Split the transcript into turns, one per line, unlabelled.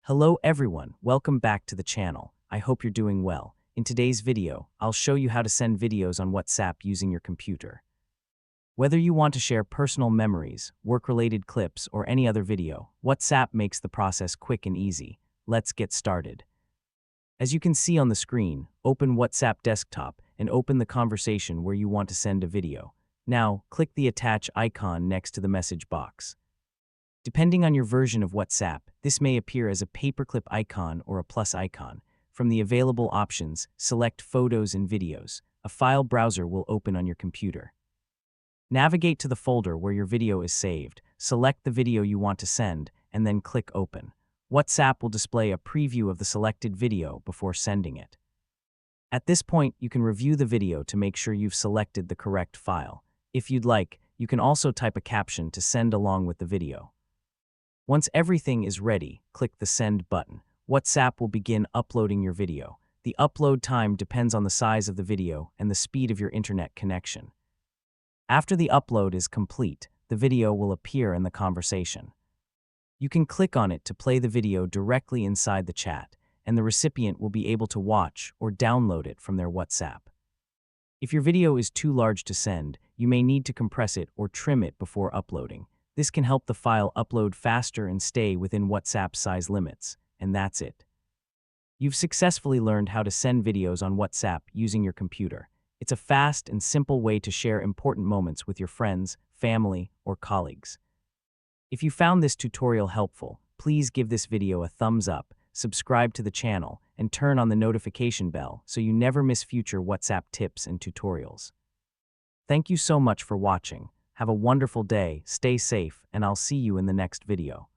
Hello everyone, welcome back to the channel. I hope you're doing well. In today's video, I'll show you how to send videos on WhatsApp using your computer. Whether you want to share personal memories, work-related clips, or any other video, WhatsApp makes the process quick and easy. Let's get started. As you can see on the screen, open WhatsApp desktop and open the conversation where you want to send a video. Now, click the attach icon next to the message box. Depending on your version of WhatsApp, this may appear as a paperclip icon or a plus icon. From the available options, select Photos and Videos. A file browser will open on your computer. Navigate to the folder where your video is saved, select the video you want to send, and then click Open. WhatsApp will display a preview of the selected video before sending it. At this point, you can review the video to make sure you've selected the correct file. If you'd like, you can also type a caption to send along with the video. Once everything is ready, click the Send button. WhatsApp will begin uploading your video. The upload time depends on the size of the video and the speed of your internet connection. After the upload is complete, the video will appear in the conversation. You can click on it to play the video directly inside the chat, and the recipient will be able to watch or download it from their WhatsApp. If your video is too large to send, you may need to compress it or trim it before uploading. This can help the file upload faster and stay within WhatsApp size limits. And that's it. You've successfully learned how to send videos on WhatsApp using your computer. It's a fast and simple way to share important moments with your friends, family, or colleagues. If you found this tutorial helpful, please give this video a thumbs up, subscribe to the channel, and turn on the notification bell so you never miss future WhatsApp tips and tutorials. Thank you so much for watching. Have a wonderful day, stay safe, and I'll see you in the next video.